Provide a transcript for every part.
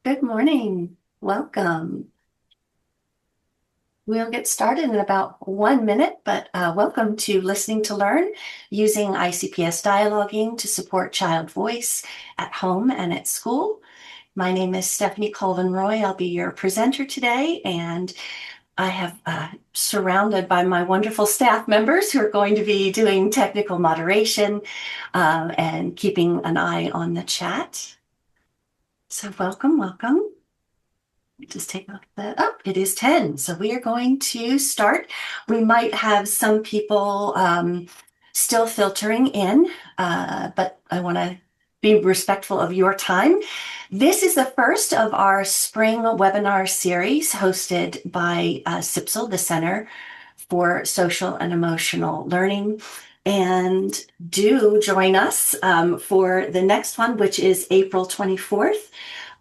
Good morning. Welcome. We'll get started in about 1 minute, but welcome to Listening to Learn using ICPS dialoguing to support child voice at home and at school. My name is Stephanie Colvin-Roy. I'll be your presenter today, and I have surrounded by my wonderful staff members who are going to be doing technical moderation and keeping an eye on the chat. So welcome. Just take a look at that. Oh, it is 10. So we are going to start. We might have some people still filtering in, but I want to be respectful of your time. This is the first of our spring webinar series hosted by CPSL, the Center for Social and Emotional Learning. And do join us for the next one, which is April 24th.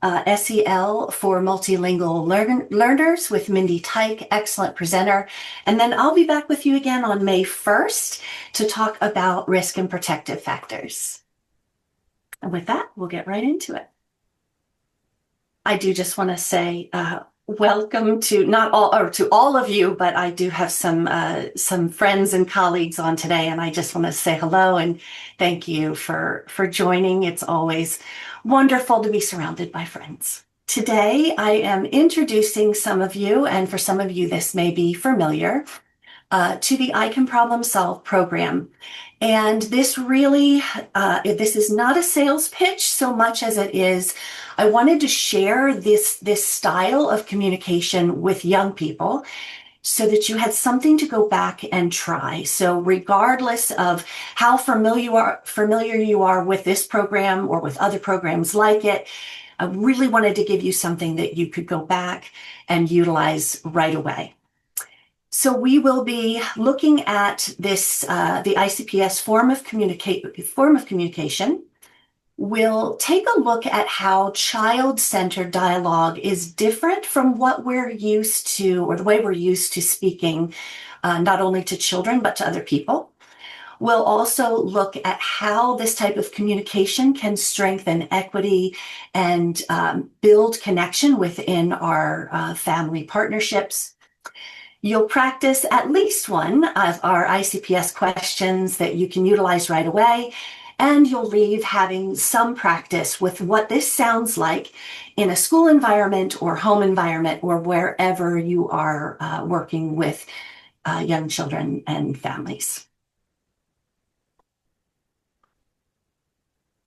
SEL for multilingual learners with Mindy Tyke, excellent presenter. And then I'll be back with you again on May 1st to talk about risk and protective factors. And with that, we'll get right into it. I do just want to say welcome to to all of you, but I do have some friends and colleagues on today, and I just want to say hello and thank you for joining. It's always wonderful to be surrounded by friends. Today, I am introducing some of you, and for some of you, this may be familiar, to the I Can Problem Solve program. And this really, this is not a sales pitch so much as it is, I wanted to share this style of communication with young people so that you had something to go back and try. So regardless of how familiar you are with this program or with other programs like it, I really wanted to give you something that you could go back and utilize right away. So we will be looking at this, the ICPS form of communication. We'll take a look at how child-centered dialogue is different from what we're used to, or the way we're used to speaking, not only to children, but to other people. We'll also look at how this type of communication can strengthen equity and build connection within our family partnerships. You'll practice at least one of our ICPS questions that you can utilize right away, and you'll leave having some practice with what this sounds like in a school environment or home environment or wherever you are working with young children and families.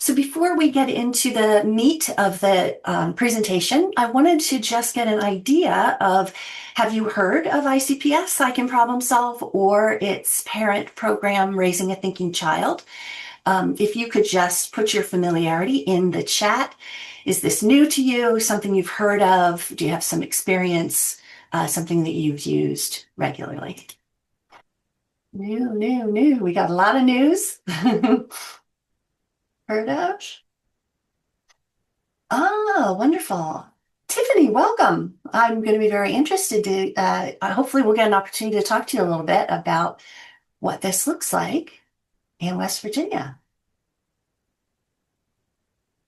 So before we get into the meat of the presentation, I wanted to just get an idea of, have you heard of ICPS, I Can Problem Solve, or its parent program, Raising a Thinking Child? If you could just put your familiarity in the chat. Is this new to you, something you've heard of? Do you have some experience, something that you've used regularly? New. We got a lot of news. Heard of? Oh, wonderful. Tiffany, welcome. I'm going to be very interested to, hopefully we'll get an opportunity to talk to you a little bit about what this looks like in West Virginia.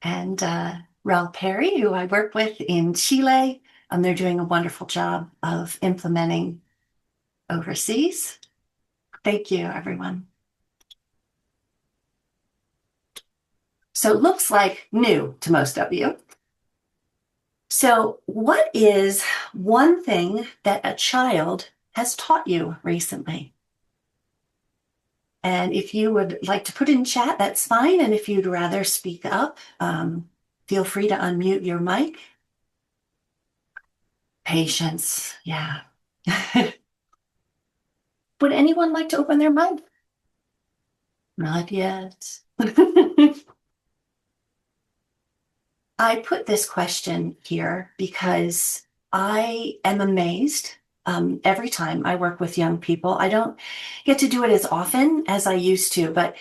And Ralph Perry, who I work with in Chile, they're doing a wonderful job of implementing overseas. Thank you, everyone. So it looks like new to most of you. So what is one thing that a child has taught you recently? And if you would like to put in chat, that's fine. And if you'd rather speak up, feel free to unmute your mic. Patience, yeah. Would anyone like to open their mic? Not yet. I put this question here because I am amazed every time I work with young people. I don't get to do it as often as I used to, but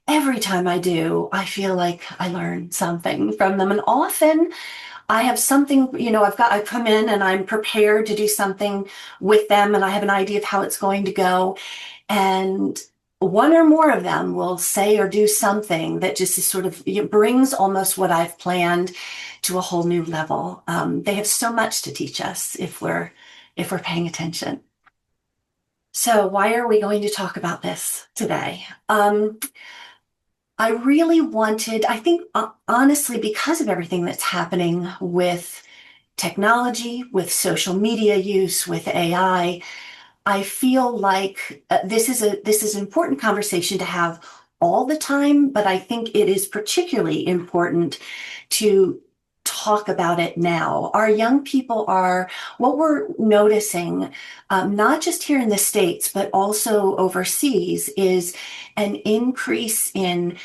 every time I do, I feel like I learn something from them. And often I have something, I come in and I'm prepared to do something with them, and I have an idea of how it's going to go. And one or more of them will say or do something that just is sort of, it brings almost what I've planned to a whole new level. They have so much to teach us if we're paying attention. So why are we going to talk about this today? I really wanted, I think, honestly, because of everything that's happening with technology, with social media use, with AI, I feel like this is an important conversation to have all the time, but I think it is particularly important to talk about it now. Our young people are, what we're noticing, not just here in the States, but also overseas, is an increase in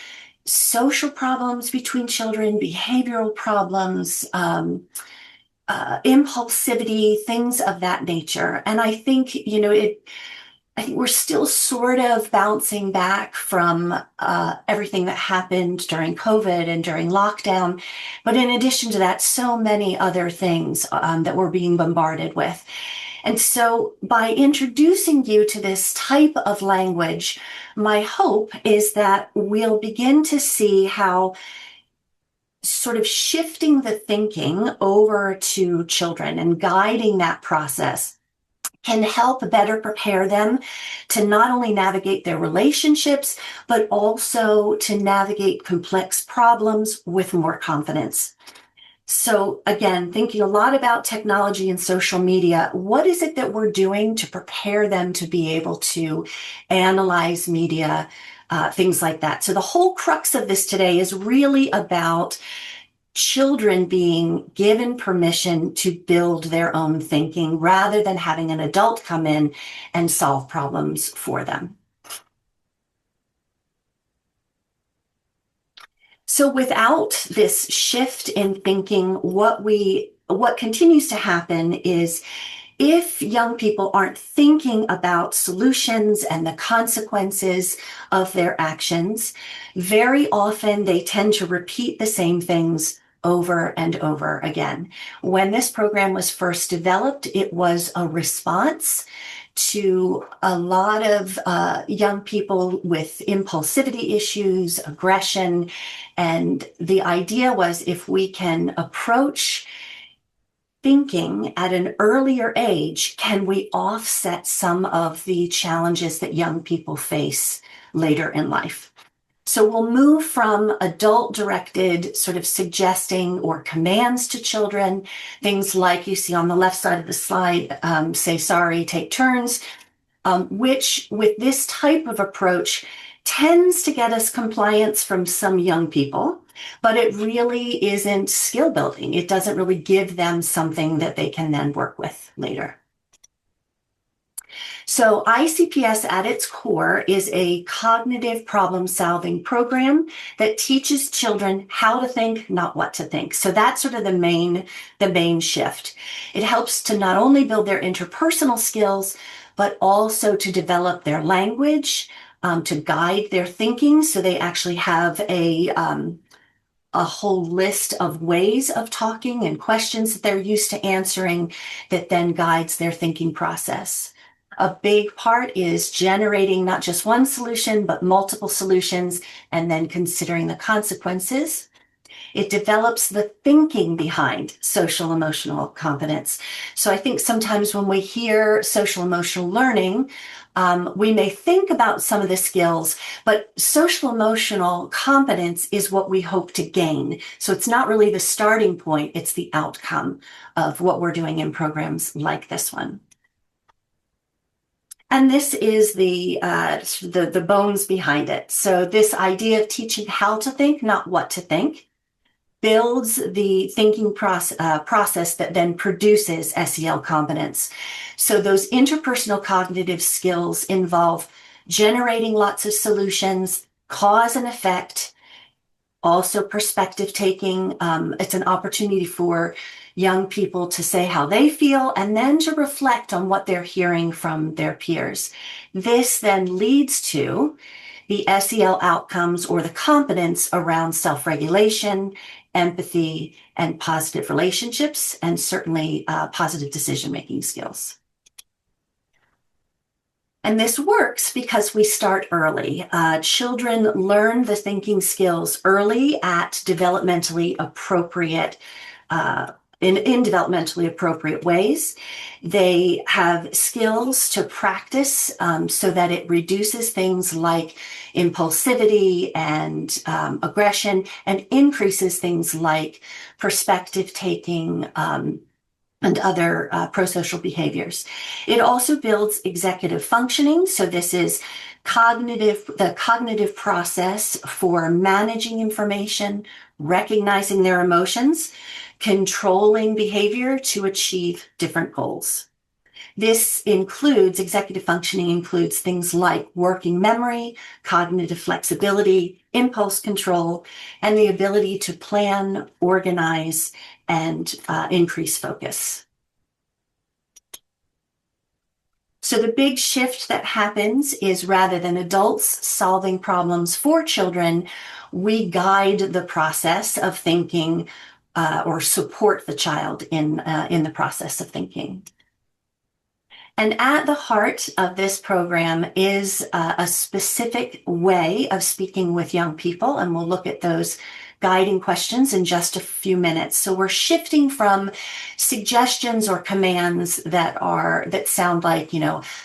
social problems between children, behavioral problems, impulsivity, things of that nature. And I think, I think we're still sort of bouncing back from everything that happened during COVID and during lockdown. But in addition to that, so many other things that we're being bombarded with. And so by introducing you to this type of language, my hope is that we'll begin to see how sort of shifting the thinking over to children and guiding that process can help better prepare them to not only navigate their relationships, but also to navigate complex problems with more confidence. So again, thinking a lot about technology and social media, what is it that we're doing to prepare them to be able to analyze media, things like that? So the whole crux of this today is really about children being given permission to build their own thinking rather than having an adult come in and solve problems for them. So without this shift in thinking, what continues to happen is if young people aren't thinking about solutions and the consequences of their actions, very often they tend to repeat the same things over and over again. When this program was first developed, it was a response to a lot of young people with impulsivity issues, aggression, and the idea was if we can approach thinking at an earlier age, can we offset some of the challenges that young people face later in life? So we'll move from adult-directed sort of suggesting or commands to children, things like you see on the left side of the slide, say sorry, take turns, which with this type of approach tends to get us compliance from some young people, but it really isn't skill building. It doesn't really give them something that they can then work with later. So ICPS at its core is a cognitive problem-solving program that teaches children how to think, not what to think. So that's sort of the main shift. It helps to not only build their interpersonal skills, but also to develop their language, to guide their thinking. So they actually have a whole list of ways of talking and questions that they're used to answering that then guides their thinking process. A big part is generating not just one solution, but multiple solutions, and then considering the consequences. It develops the thinking behind social emotional competence. So I think sometimes when we hear social emotional learning, we may think about some of the skills, but social emotional competence is what we hope to gain. So it's not really the starting point, it's the outcome of what we're doing in programs like this one. And this is the bones behind it. So this idea of teaching how to think, not what to think, builds the thinking process that then produces SEL competence. So those interpersonal cognitive skills involve generating lots of solutions, cause and effect, also perspective taking. It's an opportunity for young people to say how they feel and then to reflect on what they're hearing from their peers. This then leads to the SEL outcomes or the competence around self-regulation, empathy, and positive relationships, and certainly positive decision-making skills. And this works because we start early. Children learn the thinking skills early at developmentally appropriate in developmentally appropriate ways. They have skills to practice so that it reduces things like impulsivity and aggression, and increases things like perspective taking, and other prosocial behaviors. It also builds executive functioning. So this is the cognitive process for managing information, recognizing their emotions, controlling behavior to achieve different goals. This includes, executive functioning includes things like working memory, cognitive flexibility, impulse control, and the ability to plan, organize, and increase focus. So the big shift that happens is, rather than adults solving problems for children, we guide the process of thinking or support the child in the process of thinking. And at the heart of this program is a specific way of speaking with young people, and we'll look at those guiding questions in just a few minutes. So we're shifting from suggestions or commands that sound like,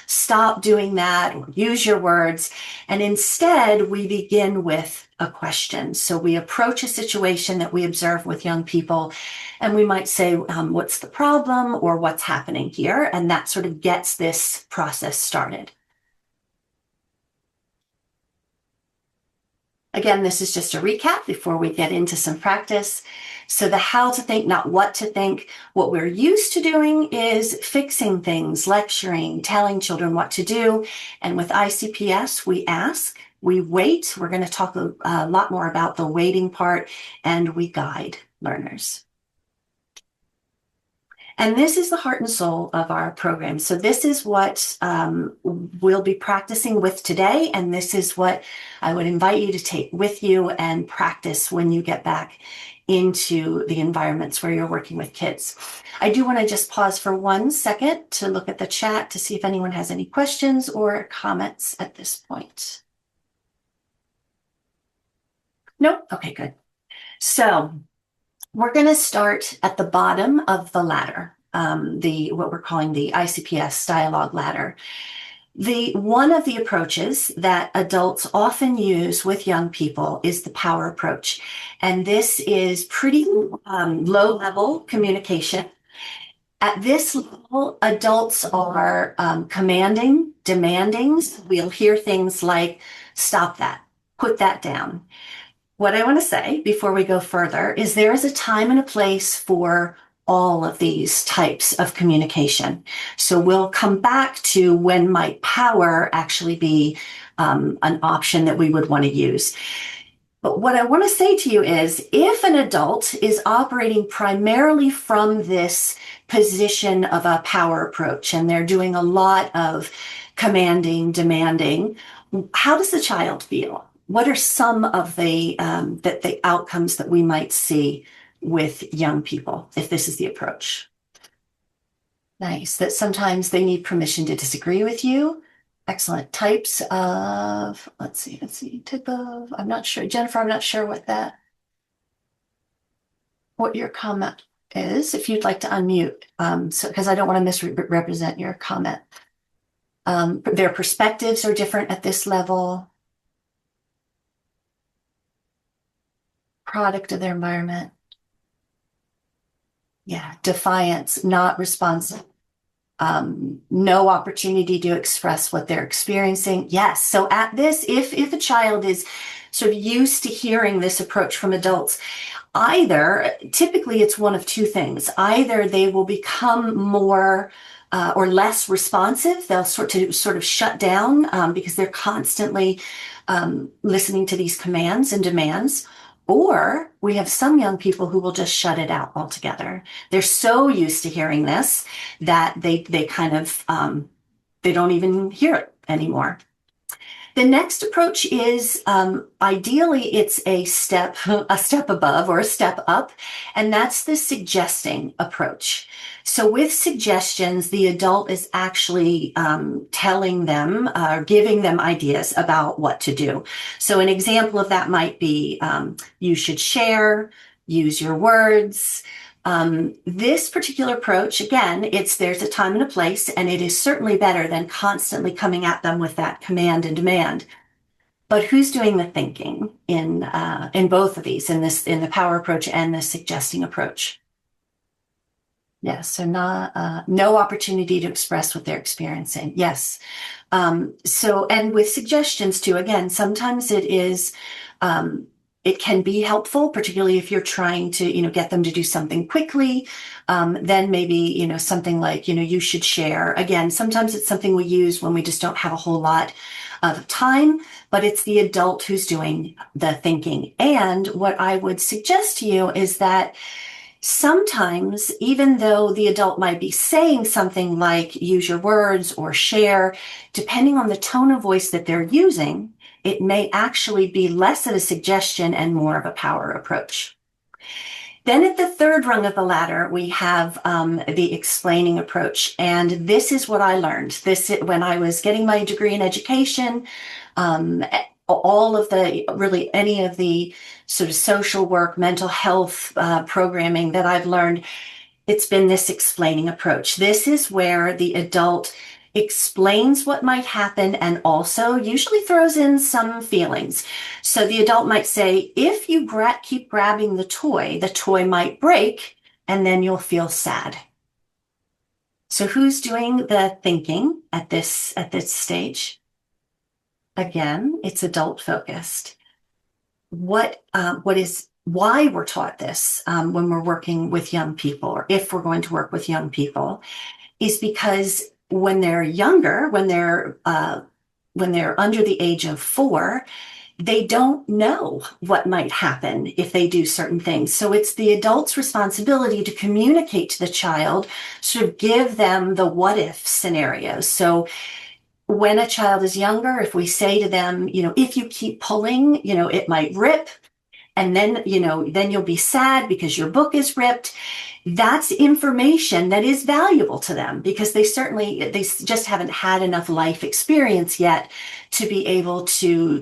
stop doing that or use your words. And instead, we begin with a question. So we approach a situation that we observe with young people, and we might say, what's the problem, or what's happening here? And that sort of gets this process started. Again, this is just a recap before we get into some practice. So the how to think, not what to think. What we're used to doing is fixing things, lecturing, telling children what to do. And with ICPS, we ask, we wait. We're going to talk a lot more about the waiting part, and we guide learners. And this is the heart and soul of our program. So this is what we'll be practicing with today. And this is what I would invite you to take with you and practice when you get back into the environments where you're working with kids. I do want to just pause for 1 second to look at the chat to see if anyone has any questions or comments at this point. Nope. Okay, good. So we're going to start at the bottom of the ladder, what we're calling the ICPS dialogue ladder. One of the approaches that adults often use with young people is the power approach. And this is pretty low-level communication. At this level, adults are commanding, demanding. We'll hear things like, stop that, put that down. What I want to say before we go further is there is a time and a place for all of these types of communication. So we'll come back to when might power actually be an option that we would want to use. But what I want to say to you is, if an adult is operating primarily from this position of a power approach, and they're doing a lot of commanding, demanding, how does the child feel? What are some of the outcomes that we might see with young people if this is the approach? Nice. That sometimes they need permission to disagree with you. Excellent. Types of, let's see, type of, I'm not sure. Jennifer, I'm not sure what your comment is. If you'd like to unmute, because I don't want to misrepresent your comment. Their perspectives are different at this level. Product of their environment. Yeah, defiance, not responsive. No opportunity to express what they're experiencing. Yes, so at this, if a child is sort of used to hearing this approach from adults, typically it's one of two things. Either they will become more or less responsive. They'll sort of shut down because they're constantly listening to these commands and demands. Or we have some young people who will just shut it out altogether. They're so used to hearing this that they kind of, they don't even hear it anymore. The next approach is ideally it's a step above or a step up, and that's the suggesting approach. So with suggestions, the adult is actually telling them, giving them ideas about what to do. So an example of that might be you should share, use your words. This particular approach, again, there's a time and a place, and it is certainly better than constantly coming at them with that command and demand. But who's doing the thinking in both of these, in the power approach and the suggesting approach? Yes, so no opportunity to express what they're experiencing. Yes. And with suggestions too, again, sometimes it can be helpful, particularly if you're trying to, get them to do something quickly. Then maybe, something like, you should share. Again, sometimes it's something we use when we just don't have a whole lot of time, but it's the adult who's doing the thinking. And what I would suggest to you is that sometimes, even though the adult might be saying something like use your words or share, depending on the tone of voice that they're using, it may actually be less of a suggestion and more of a power approach. Then at the third rung of the ladder, we have the explaining approach. And this is what I learned. When I was getting my degree in education, any of the sort of social work, mental health programming that I've learned, it's been this explaining approach. This is where the adult explains what might happen and also usually throws in some feelings. So the adult might say, if you keep grabbing the toy might break and then you'll feel sad. So who's doing the thinking at this stage? Again, it's adult focused. Why we're taught this when we're working with young people, or if we're going to work with young people, is because when they're younger, when they're under the age of 4, they don't know what might happen if they do certain things. So it's the adult's responsibility to communicate to the child, sort of give them the what if scenarios. So when a child is younger, if we say to them, if you keep pulling, it might rip. And then, then you'll be sad because your book is ripped. That's information that is valuable to them because they just haven't had enough life experience yet to be able to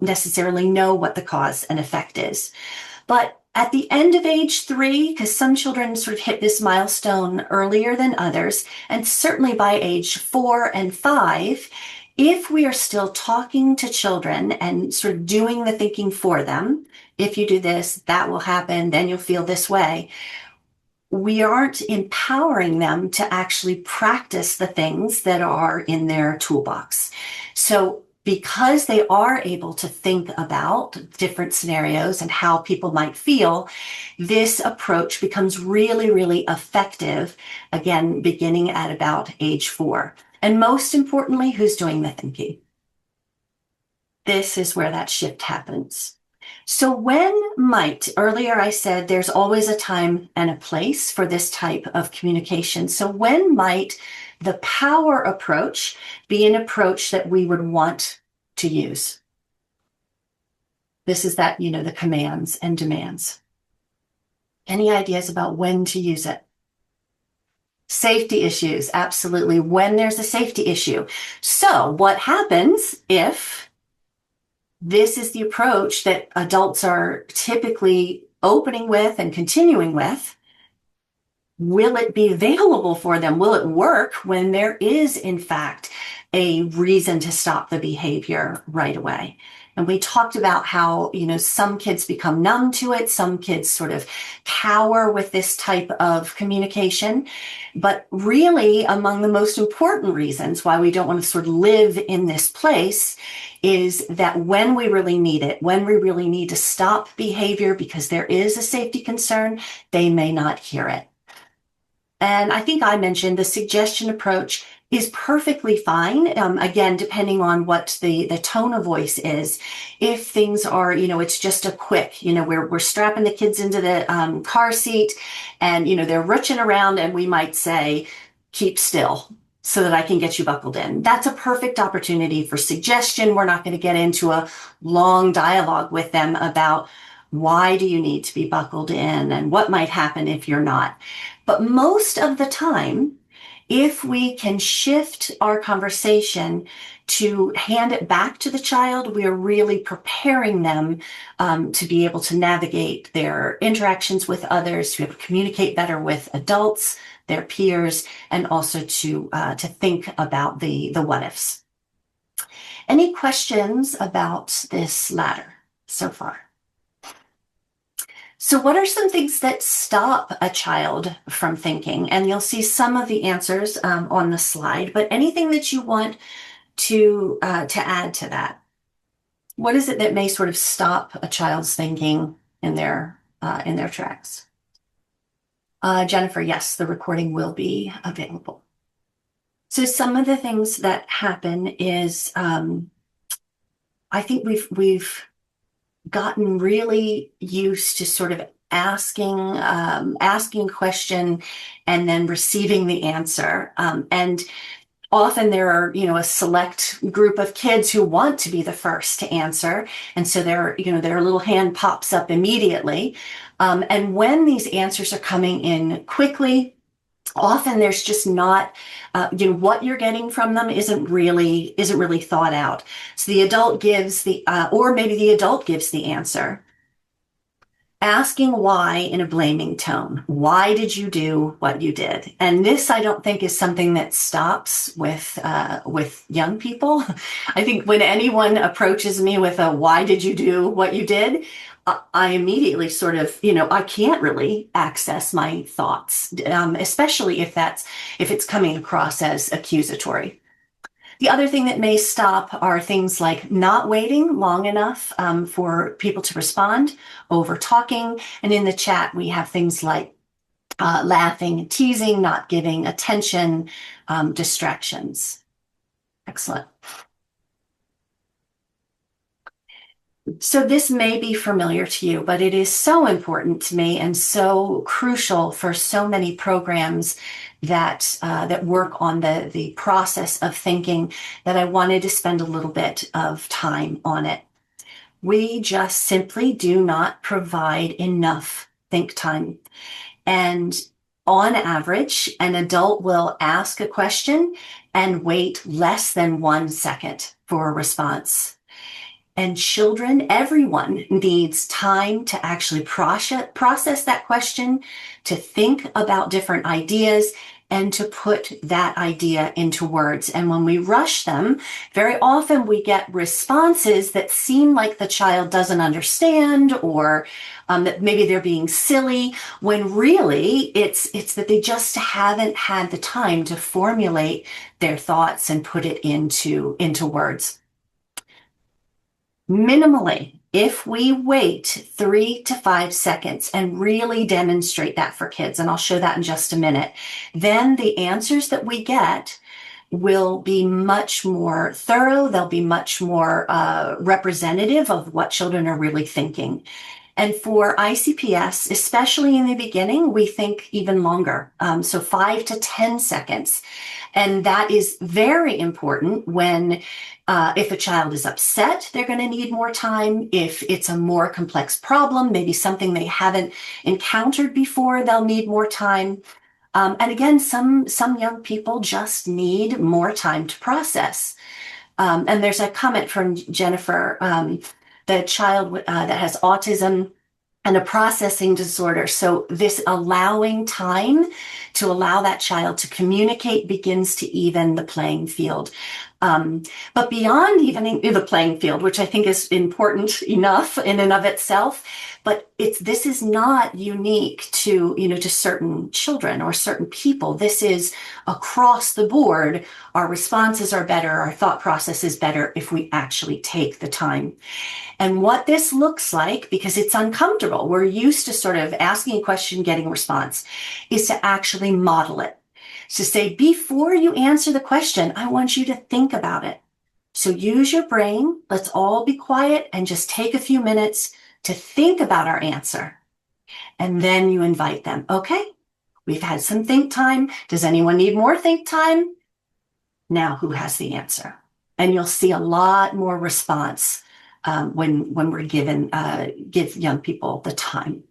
necessarily know what the cause and effect is. But at the end of age 3, because some children sort of hit this milestone earlier than others, and certainly by age 4 and 5, if we are still talking to children and sort of doing the thinking for them, if you do this, that will happen, then you'll feel this way, we aren't empowering them to actually practice the things that are in their toolbox. So because they are able to think about different scenarios and how people might feel, this approach becomes really, really effective, again, beginning at about age 4. And most importantly, who's doing the thinking? This is where that shift happens. So earlier I said there's always a time and a place for this type of communication. So when might the power approach be an approach that we would want to use? This is that, the commands and demands. Any ideas about when to use it? Safety issues, absolutely. When there's a safety issue. So what happens if this is the approach that adults are typically opening with and continuing with? Will it be available for them? Will it work when there is, in fact, a reason to stop the behavior right away? And we talked about how, some kids become numb to it. Some kids sort of cower with this type of communication. But really, among the most important reasons why we don't want to sort of live in this place is that when we really need it, when we really need to stop behavior because there is a safety concern, they may not hear it. And I think I mentioned the suggestion approach is perfectly fine. Again, depending on what the tone of voice is. If things are, it's just a quick, we're strapping the kids into the car seat and, they're ruching around and we might say, keep still. so that I can get you buckled in. That's a perfect opportunity for suggestion. We're not going to get into a long dialogue with them about why do you need to be buckled in and what might happen if you're not. But most of the time, if we can shift our conversation to hand it back to the child, we are really preparing them to be able to navigate their interactions with others, to be able to communicate better with adults, their peers, and also to think about the what ifs. Any questions about this ladder so far? So what are some things that stop a child from thinking? And you'll see some of the answers on the slide, but anything that you want to add to that? What is it that may sort of stop a child's thinking in their tracks? Jennifer, yes, the recording will be available. So some of the things that happen is I think we've gotten really used to sort of asking a question and then receiving the answer. And often there are, a select group of kids who want to be the first to answer. And so their little hand pops up immediately. And when these answers are coming in quickly, often there's just not, what you're getting from them isn't really thought out. So the adult gives or maybe the adult gives the answer, asking why in a blaming tone. Why did you do what you did? And this, I don't think, is something that stops with young people. I think when anyone approaches me with a "why did you do what you did," I immediately sort of, I can't really access my thoughts, especially if it's coming across as accusatory. The other thing that may stop are things like not waiting long enough for people to respond, over talking. And in the chat, we have things like laughing, teasing, not giving attention, distractions. Excellent. So this may be familiar to you, but it is so important to me and so crucial for so many programs that work on the process of thinking that I wanted to spend a little bit of time on it. We just simply do not provide enough think time. And on average, an adult will ask a question and wait less than 1 second for a response. And children, everyone needs time to actually process that question, to think about different ideas, and to put that idea into words. And when we rush them, very often we get responses that seem like the child doesn't understand, or that maybe they're being silly, when really it's that they just haven't had the time to formulate their thoughts and put it into words. Minimally, if we wait 3 to 5 seconds and really demonstrate that for kids, and I'll show that in just a minute, then the answers that we get will be much more thorough. They'll be much more representative of what children are really thinking. And for ICPS, especially in the beginning, we think even longer, so 5 to 10 seconds. And that is very important when if a child is upset, they're going to need more time. If it's a more complex problem, maybe something they haven't encountered before, they'll need more time. And again, some young people just need more time to process. And there's a comment from Jennifer, the child that has autism and a processing disorder. So this allowing time to allow that child to communicate begins to even the playing field. But beyond evening the playing field, which I think is important enough in and of itself, but this is not unique to, to certain children or certain people. This is across the board. Our responses are better. Our thought process is better if we actually take the time. And what this looks like, because it's uncomfortable, we're used to sort of asking a question, getting a response, is to actually model it. To say, before you answer the question, I want you to think about it. So use your brain. Let's all be quiet and just take a few minutes to think about our answer. And then you invite them. Okay, we've had some think time. Does anyone need more think time? Now who has the answer? And you'll see a lot more response when we're give young people the time.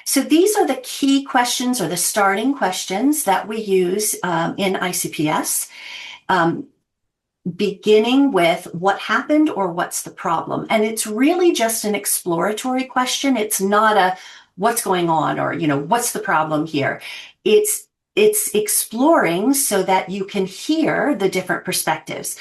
So these are the key questions or the starting questions that we use in ICPS, beginning with what happened or what's the problem. And it's really just an exploratory question. It's not a what's going on or, what's the problem here. It's exploring so that you can hear the different perspectives.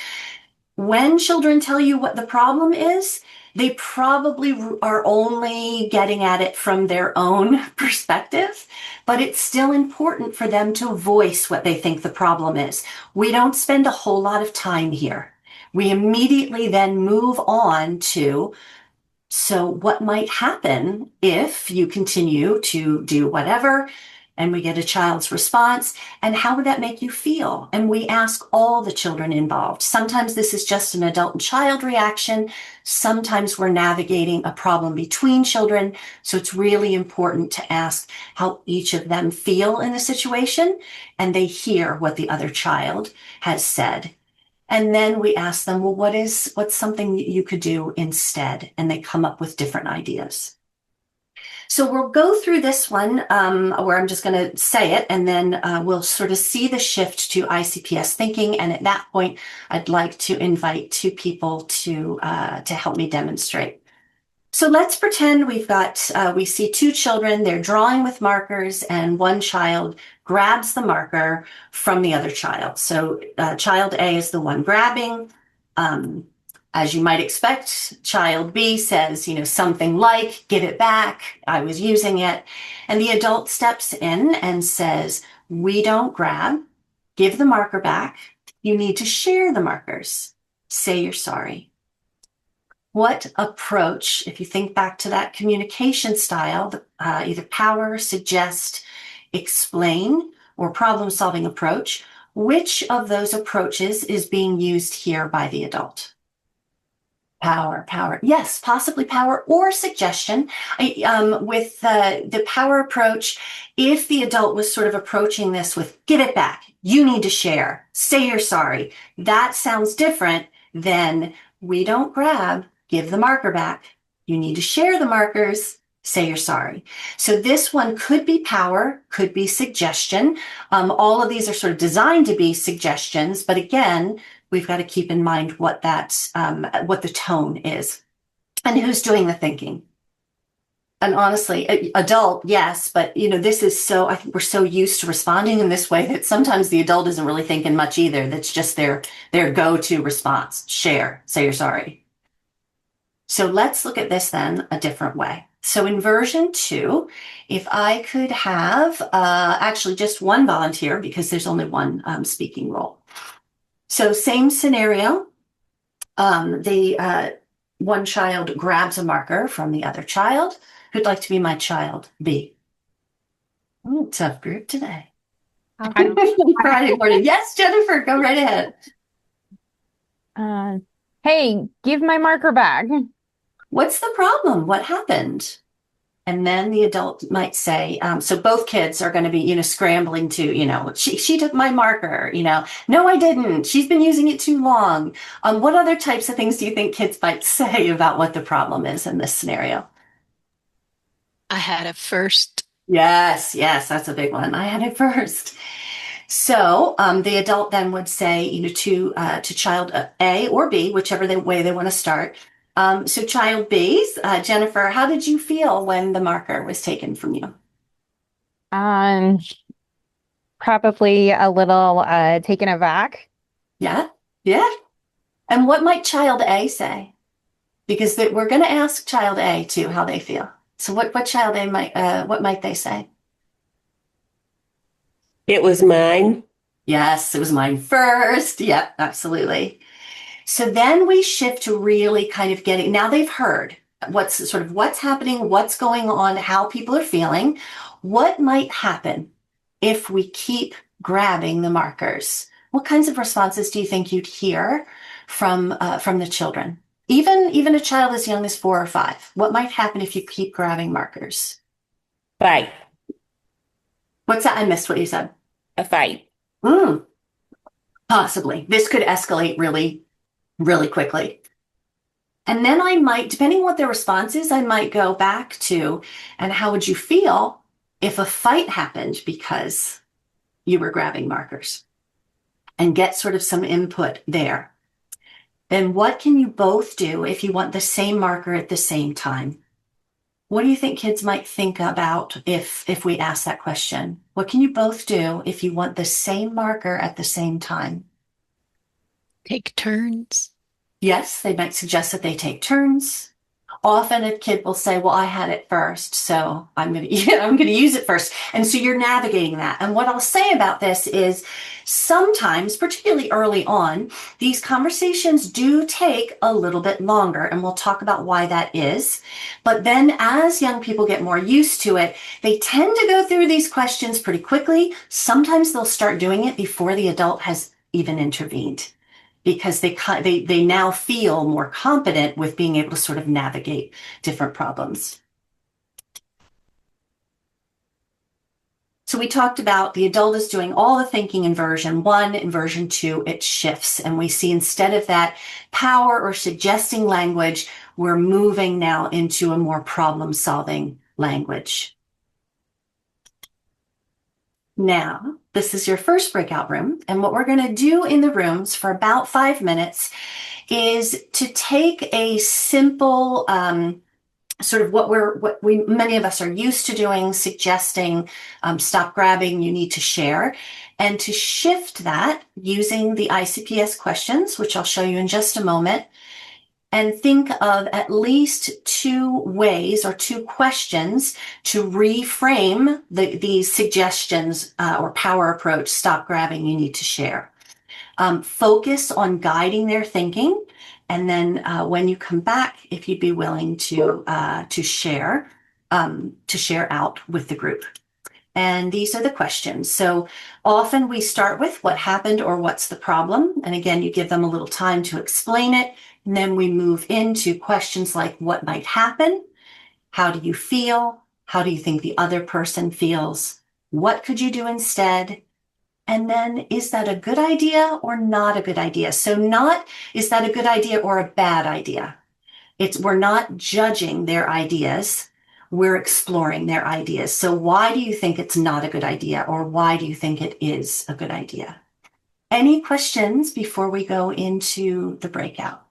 When children tell you what the problem is, they probably are only getting at it from their own perspective, but it's still important for them to voice what they think the problem is. We don't spend a whole lot of time here. We immediately then move on to, so what might happen if you continue to do whatever, and we get a child's response, and how would that make you feel? And we ask all the children involved. Sometimes this is just an adult and child reaction. Sometimes we're navigating a problem between children. So it's really important to ask how each of them feel in the situation, and they hear what the other child has said. And then we ask them, well, what's something that you could do instead? And they come up with different ideas. So we'll go through this one where I'm just going to say it, and then we'll sort of see the shift to ICPS thinking. And at that point, I'd like to invite two people to help me demonstrate. So let's pretend we see two children, they're drawing with markers, and one child grabs the marker from the other child. So child A is the one grabbing. As you might expect, child B says, something like, give it back, I was using it. And the adult steps in and says, we don't grab, give the marker back. You need to share the markers. Say you're sorry. What approach, if you think back to that communication style, either power, suggest, explain, or problem-solving approach, which of those approaches is being used here by the adult? Power. Yes, possibly power or suggestion. With the power approach, if the adult was sort of approaching this with, give it back, you need to share, say you're sorry, that sounds different than we don't grab, give the marker back, you need to share the markers, say you're sorry. So this one could be power, could be suggestion. All of these are sort of designed to be suggestions, but again, we've got to keep in mind what the tone is and who's doing the thinking. And honestly, adult, yes, but this is I think we're so used to responding in this way that sometimes the adult isn't really thinking much either. That's just their go-to response. Share, say you're sorry. So let's look at this then a different way. So in version 2, if I could have actually just one volunteer because there's only one speaking role. So same scenario, the one child grabs a marker from the other child. Who'd like to be my child B? Ooh, tough group today. Friday morning. Yes, Jennifer, go right ahead. Hey, give my marker back. What's the problem? What happened? And then the adult might say, so both kids are going to be, scrambling to, she took my marker, no, I didn't. She's been using it too long. What other types of things do you think kids might say about what the problem is in this scenario? I had it first. Yes, that's a big one. I had it first. So the adult then would say, to child A or B, whichever way they want to start. So child B's, Jennifer, how did you feel when the marker was taken from you? Probably a little taken aback. Yeah. And what might child A say? Because we're going to ask child A too how they feel. So what child A what might they say? It was mine. Yes, it was mine first. Yep, absolutely. So then we shift to really kind of getting, now they've heard what's happening, what's going on, how people are feeling. What might happen if we keep grabbing the markers? What kinds of responses do you think you'd hear from the children? Even a child as young as 4 or 5, what might happen if you keep grabbing markers? Fight. What's that? I missed what you said. A fight. Possibly. This could escalate really, really quickly. And then I might, depending on what their response is, I might go back to, and how would you feel if a fight happened because you were grabbing markers? And get sort of some input there. Then what can you both do if you want the same marker at the same time? What do you think kids might think about if we ask that question? What can you both do if you want the same marker at the same time? Take turns. Yes, they might suggest that they take turns. Often a kid will say, well, I had it first, so I'm going to, I'm going to use it first. And so you're navigating that. And what I'll say about this is sometimes, particularly early on, these conversations do take a little bit longer, and we'll talk about why that is. But then as young people get more used to it, they tend to go through these questions pretty quickly. Sometimes they'll start doing it before the adult has even intervened, because they now feel more competent with being able to sort of navigate different problems. So we talked about the adult is doing all the thinking in version 1. In version 2, it shifts. And we see instead of that power or suggesting language, we're moving now into a more problem-solving language. Now, this is your first breakout room, and what we're going to do in the rooms for about 5 minutes is to take a simple sort of what we many of us are used to doing, suggesting, stop grabbing, you need to share, and to shift that using the ICPS questions, which I'll show you in just a moment, and think of at least 2 ways or 2 questions to reframe these suggestions or power approach, stop grabbing, you need to share. Focus on guiding their thinking. And then when you come back, if you'd be willing to share out with the group. And these are the questions. So often we start with what happened or what's the problem. And again, you give them a little time to explain it. And then we move into questions like what might happen? How do you feel? How do you think the other person feels? What could you do instead? And then, is that a good idea or not a good idea? So not, is that a good idea or a bad idea? We're not judging their ideas. We're exploring their ideas. So why do you think it's not a good idea, or why do you think it is a good idea? Any questions before we go into the breakout?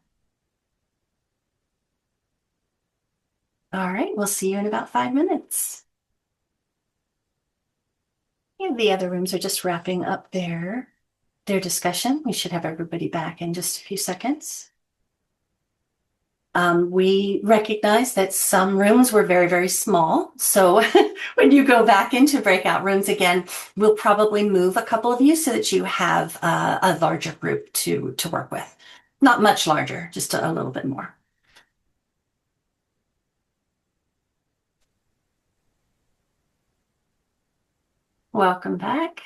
All right, we'll see you in about 5 minutes. And the other rooms are just wrapping up their discussion. We should have everybody back in just a few seconds. We recognize that some rooms were very, very small. So when you go back into breakout rooms again, we'll probably move a couple of you so that you have a larger group to work with. Not much larger, just a little bit more. Welcome back.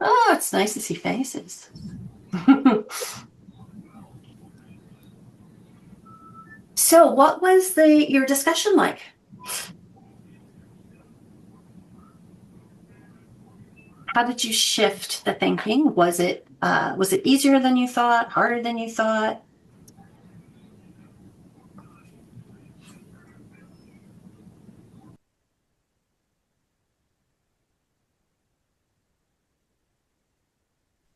Oh, it's nice to see faces. So what was your discussion like? How did you shift the thinking? Was it easier than you thought, harder than you thought?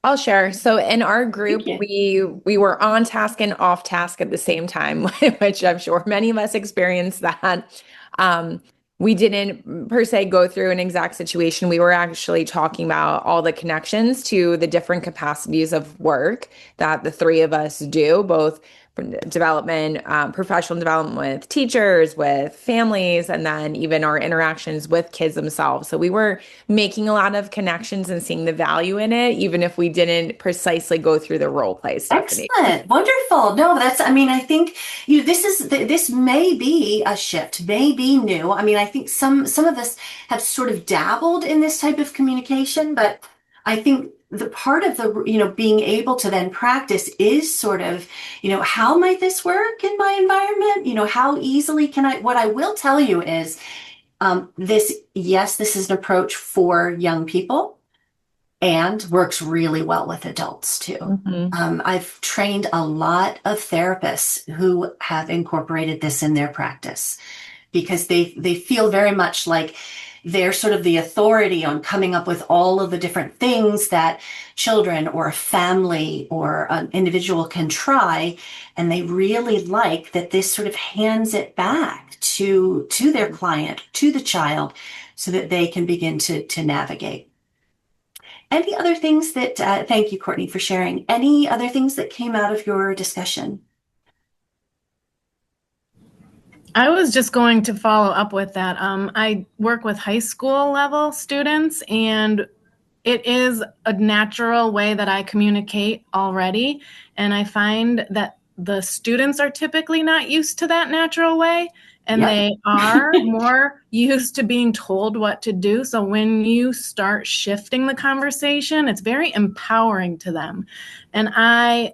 I'll share. So in our group, Thank you. we were on task and off task at the same time, which I'm sure many of us experienced that. We didn't per se go through an exact situation. We were actually talking about all the connections to the different capacities of work that the 3 of us do, both development, professional development with teachers, with families, and then even our interactions with kids themselves. So we were making a lot of connections and seeing the value in it, even if we didn't precisely go through the role play, Stephanie. Excellent. Wonderful. No, I think this may be a shift, may be new. I mean, I think some of us have sort of dabbled in this type of communication, but I think the part of the, being able to then practice is sort of, how might this work in my environment? How easily what I will tell you is, this is an approach for young people. and works really well with adults too. I've trained a lot of therapists who have incorporated this in their practice because they feel very much like they're sort of the authority on coming up with all of the different things that children or a family or an individual can try. And they really like that this sort of hands it back to their client, to the child, so that they can begin to navigate. Any other things that, thank you, Courtney, for sharing. Any other things that came out of your discussion? I was just going to follow up with that. I work with high school level students, and it is a natural way that I communicate already. And I find that the students are typically not used to that natural way, and Yep. they are more used to being told what to do. So when you start shifting the conversation, it's very empowering to them. And I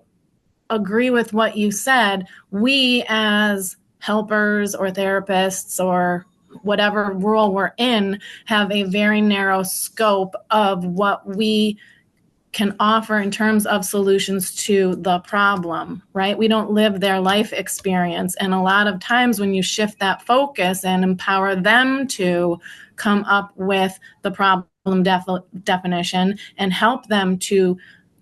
agree with what you said. We as helpers or therapists or whatever role we're in have a very narrow scope of what we can offer in terms of solutions to the problem, right? We don't live their life experience. And a lot of times when you shift that focus and empower them to come up with the problem definition and help them to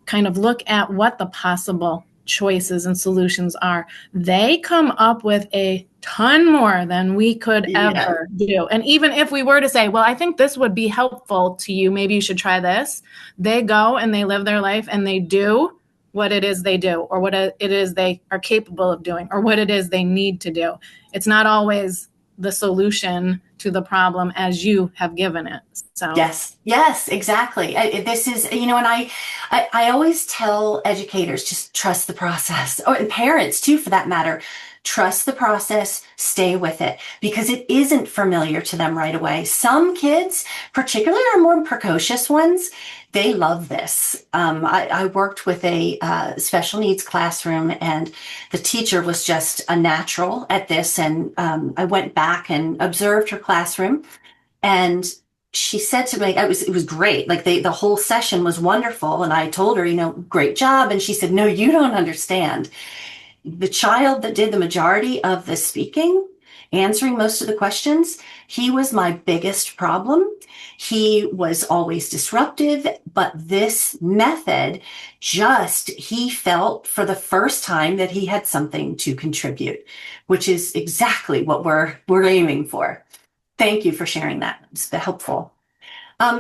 kind of look at what the possible choices and solutions are, they come up with a ton more than we could ever do. And even if we were to say, well, I think this would be helpful to you, maybe you should try this, they go and they live their life and they do what it is they do, or what it is they are capable of doing, or what it is they need to do. It's not always the solution to the problem as you have given it. So Yes, exactly. This is, and I always tell educators, just trust the process, or parents too, for that matter. Trust the process, stay with it, because it isn't familiar to them right away. Some kids, particularly our more precocious ones, they love this. I worked with a special needs classroom, and the teacher was just a natural at this. And I went back and observed her classroom, and she said to me, it was great. Like the whole session was wonderful. And I told her, great job. And she said, no, you don't understand. The child that did the majority of the speaking, answering most of the questions, he was my biggest problem. He was always disruptive, but this method he felt for the first time that he had something to contribute, which is exactly what we're aiming for. Thank you for sharing that. It's helpful.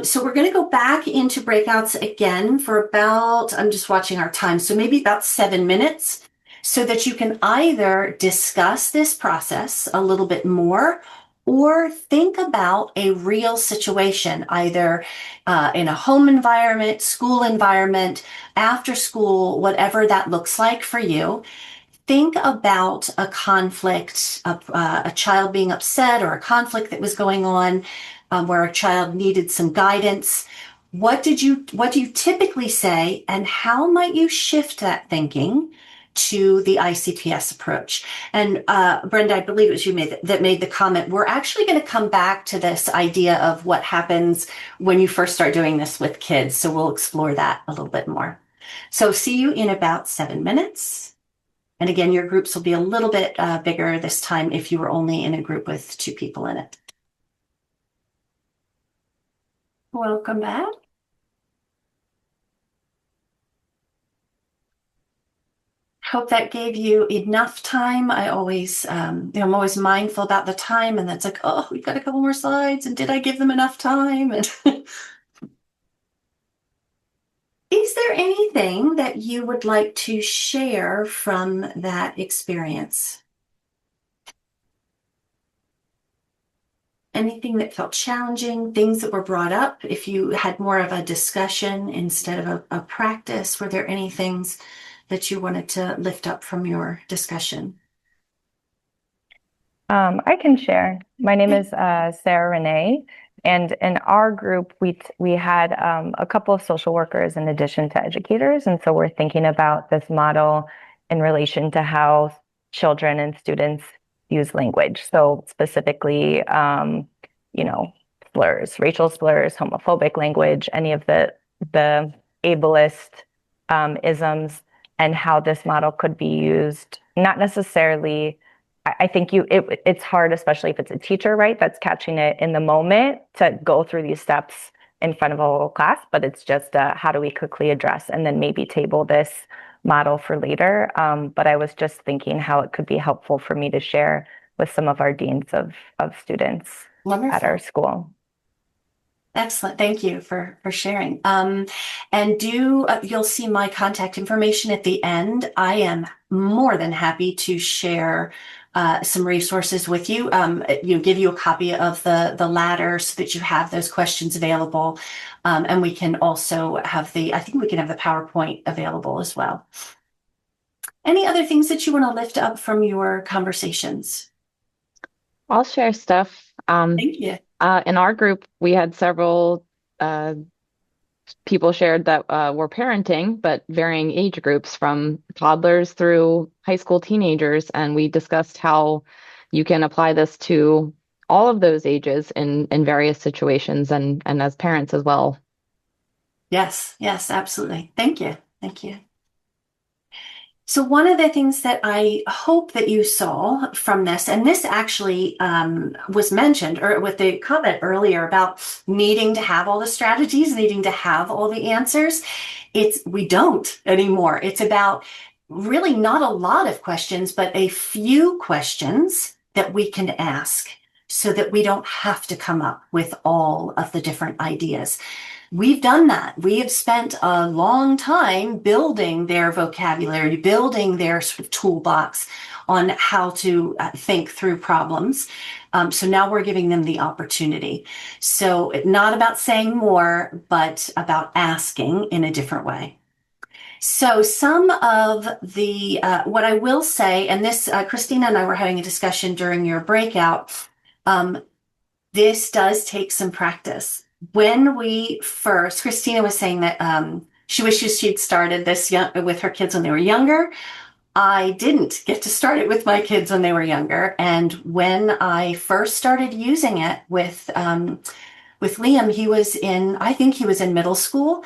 So we're going to go back into breakouts again for about, I'm just watching our time, so maybe about 7 minutes, so that you can either discuss this process a little bit more or think about a real situation, either in a home environment, school environment, after school, whatever that looks like for you. Think about a conflict, a child being upset, or a conflict that was going on where a child needed some guidance. What do you typically say, and how might you shift that thinking to the ICPS approach? And Brenda, I believe it was you that made the comment. We're actually going to come back to this idea of what happens when you first start doing this with kids. So we'll explore that a little bit more. So see you in about 7 minutes. And again, your groups will be a little bit bigger this time if you were only in a group with 2 people in it. Welcome back. Hope that gave you enough time. I'm always mindful about the time, and that's like, oh, we've got a couple more slides, and did I give them enough time? And is there anything that you would like to share from that experience? Anything that felt challenging, things that were brought up? If you had more of a discussion instead of a practice, were there any things that you wanted to lift up from your discussion? I can share. My name is Sarah Renee, and in our group, we had a couple of social workers in addition to educators, and so we're thinking about this model in relation to how children and students use language. So specifically, slurs, racial slurs, homophobic language, any of the the ableist isms and how this model could be used. Not necessarily, I think it's hard, especially if it's a teacher, right, that's catching it in the moment to go through these steps in front of a whole class, but it's just how do we quickly address and then maybe table this model for later. But I was just thinking how it could be helpful for me to share with some of our deans of students at our school. Excellent. Thank you for sharing. And you'll see my contact information at the end. I am more than happy to share some resources with you. Give you a copy of the ladder so that you have those questions available. And we can also have I think we can have the PowerPoint available as well. Any other things that you want to lift up from your conversations? I'll share stuff. Thank you. In our group, we had several people shared that were parenting, but varying age groups from toddlers through high school teenagers. And we discussed how you can apply this to all of those ages in various situations and as parents as well. Yes, absolutely. Thank you. So one of the things that I hope that you saw from this, and this actually was mentioned or with the comment earlier about needing to have all the strategies, needing to have all the answers, we don't anymore. It's about really not a lot of questions, but a few questions that we can ask so that we don't have to come up with all of the different ideas. We've done that. We have spent a long time building their vocabulary, building their sort of toolbox on how to think through problems. So now we're giving them the opportunity. So not about saying more, but about asking in a different way. So some of the, what I will say, and this, Christina and I were having a discussion during your breakout, this does take some practice. When Christina was saying that she wishes she'd started this with her kids when they were younger. I didn't get to start it with my kids when they were younger. And when I first started using it with Liam, I think he was in middle school.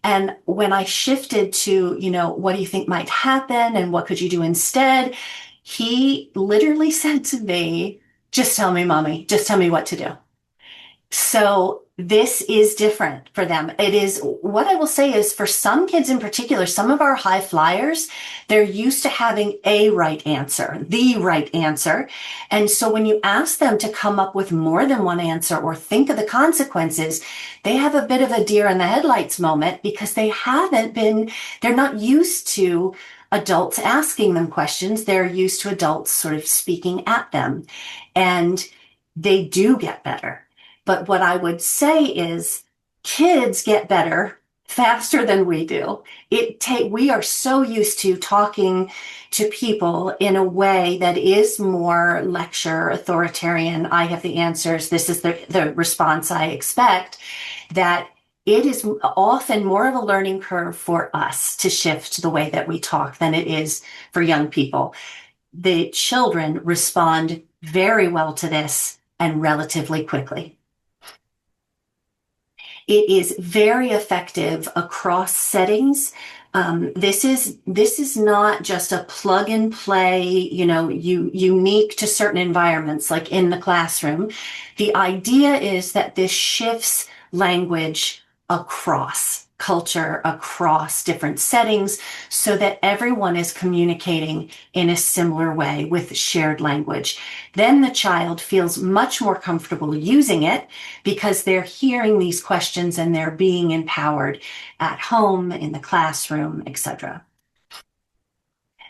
And when I shifted to, what do you think might happen and what could you do instead? He literally said to me, just tell me, mommy, just tell me what to do. So this is different for them. It is, what I will say is for some kids in particular, some of our high flyers, they're used to having a right answer, the right answer. And so when you ask them to come up with more than one answer or think of the consequences, they have a bit of a deer in the headlights moment because they're not used to adults asking them questions. They're used to adults sort of speaking at them, and they do get better. But what I would say is kids get better faster than we do. We are so used to talking to people in a way that is more lecture, authoritarian. I have the answers. This is the response I expect, that it is often more of a learning curve for us to shift the way that we talk than it is for young people. The children respond very well to this and relatively quickly. It is very effective across settings. This is not just a plug and play, unique to certain environments like in the classroom. The idea is that this shifts language across culture, across different settings, so that everyone is communicating in a similar way with shared language. Then the child feels much more comfortable using it because they're hearing these questions and they're being empowered at home, in the classroom, etc.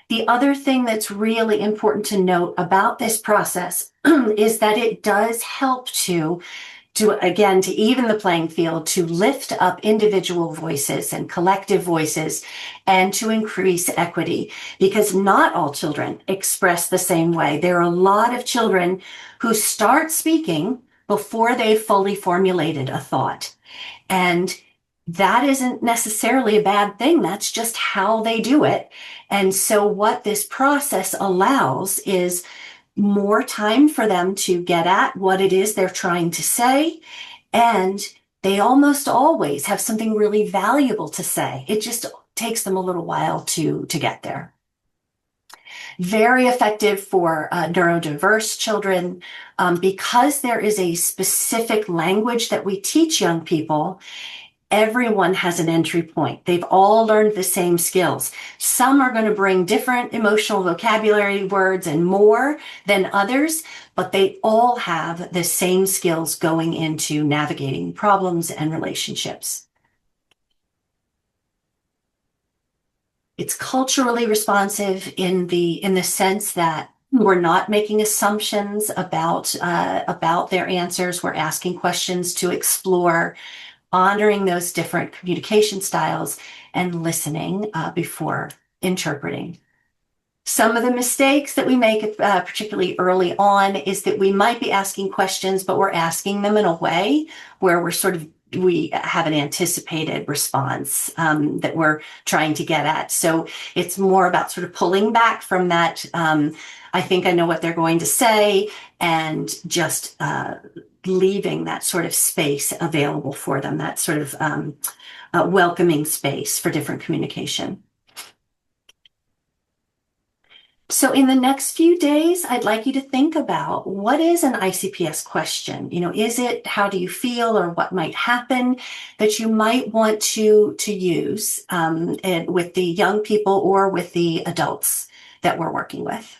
The other thing that's really important to note about this process is that it does help to even the playing field, to lift up individual voices and collective voices and to increase equity, because not all children express the same way. There are a lot of children who start speaking before they've fully formulated a thought. And that isn't necessarily a bad thing. That's just how they do it. And so what this process allows is more time for them to get at what it is they're trying to say, and they almost always have something really valuable to say. It just takes them a little while to get there. Very effective for neurodiverse children because there is a specific language that we teach young people. Everyone has an entry point. They've all learned the same skills. Some are going to bring different emotional vocabulary words and more than others, but they all have the same skills going into navigating problems and relationships. It's culturally responsive in the sense that we're not making assumptions about their answers. We're asking questions to explore, honoring those different communication styles, and listening before interpreting. Some of the mistakes that we make, particularly early on, is that we might be asking questions, but we're asking them in a way where we have an anticipated response that we're trying to get at. So it's more about sort of pulling back from that. I think I know what they're going to say, and just leaving that sort of space available for them, that sort of welcoming space for different communication. So in the next few days, I'd like you to think about, what is an ICPS question? Is it how do you feel, or what might happen that you might want to use and with the young people or with the adults that we're working with?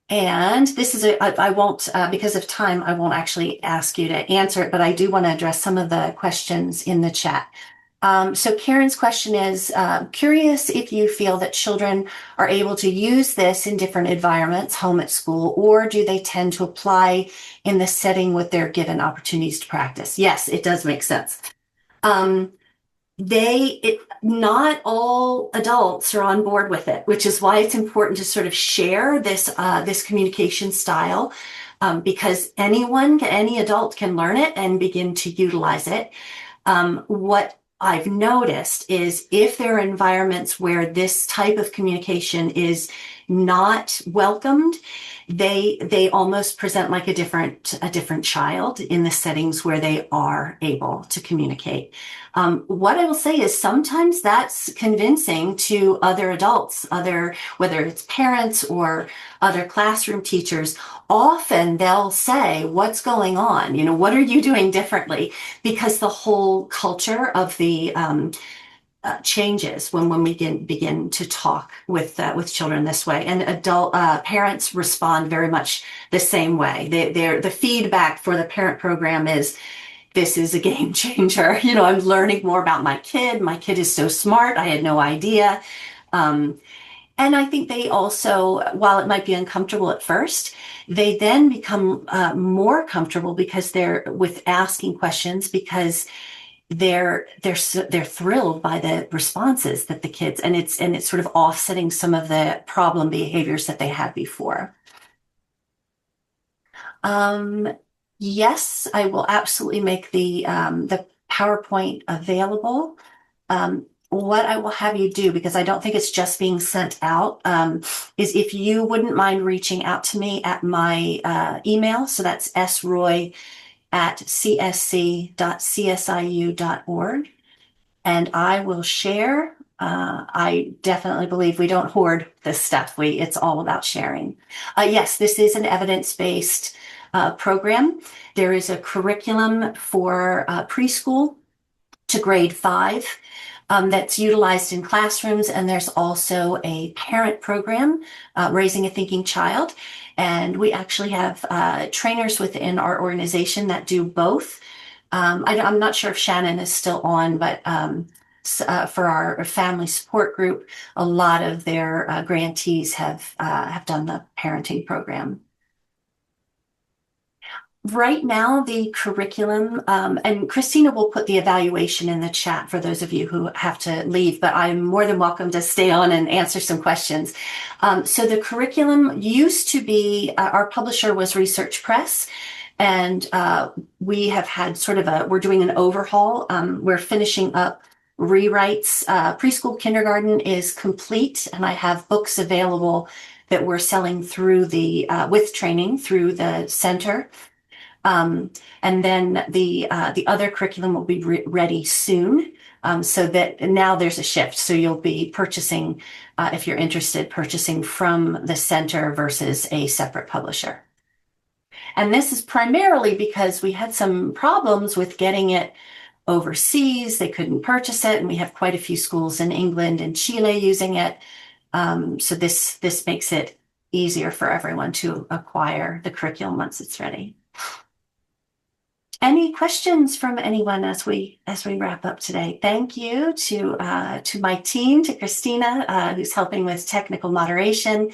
And this is I won't, because of time, I won't actually ask you to answer it, but I do want to address some of the questions in the chat. So Karen's question is, curious if you feel that children are able to use this in different environments, home, at school, or do they tend to apply in the setting with their given opportunities to practice? Yes, it does make sense. Not all adults are on board with it, which is why it's important to sort of share this communication style, because any adult can learn it and begin to utilize it. What I've noticed is if there are environments where this type of communication is not welcomed, they almost present like a different child in the settings where they are able to communicate. What I will say is sometimes that's convincing to other adults, whether it's parents or other classroom teachers. Often they'll say, what's going on? What are you doing differently? Because the whole culture of the changes when we begin to talk with children this way, and adult parents respond very much the same way. The feedback for the parent program is, this is a game changer. I'm learning more about my kid. My kid is so smart. I had no idea. And I think they also, while it might be uncomfortable at first, they then become more comfortable because they're with asking questions, because they're thrilled by the responses that the kids, and it's sort of offsetting some of the problem behaviors that they had before. Yes, I will absolutely make the PowerPoint available. What I will have you do, because I don't think it's just being sent out, is if you wouldn't mind reaching out to me at my email. So that's sroy@csc.csiu.org. And I will share. I definitely believe we don't hoard this stuff. It's all about sharing. Yes, this is an evidence-based program. There is a curriculum for preschool to grade 5 that's utilized in classrooms, and there's also a parent program, Raising a Thinking Child, and we actually have trainers within our organization that do both. I'm not sure if Shannon is still on, but for our family support group, a lot of their grantees have done the parenting program. Right now, the curriculum, and Christina will put the evaluation in the chat for those of you who have to leave, but I'm more than welcome to stay on and answer some questions. So the curriculum used to be, our publisher was Research Press, and we have had we're doing an overhaul. We're finishing up rewrites. Preschool kindergarten is complete, and I have books available that we're selling through with training through the center. And then the other curriculum will be ready soon. So that now there's a shift. So you'll be purchasing, if you're interested, purchasing from the center versus a separate publisher. And this is primarily because we had some problems with getting it overseas. They couldn't purchase it, and we have quite a few schools in England and Chile using it. So this makes it easier for everyone to acquire the curriculum once it's ready. Any questions from anyone as we wrap up today? Thank you to my team, to Christina, who's helping with technical moderation,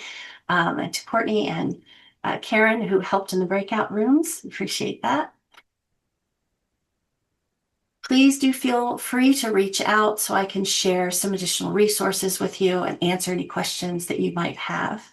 and to Courtney and Karen, who helped in the breakout rooms. Appreciate that. Please do feel free to reach out so I can share some additional resources with you and answer any questions that you might have.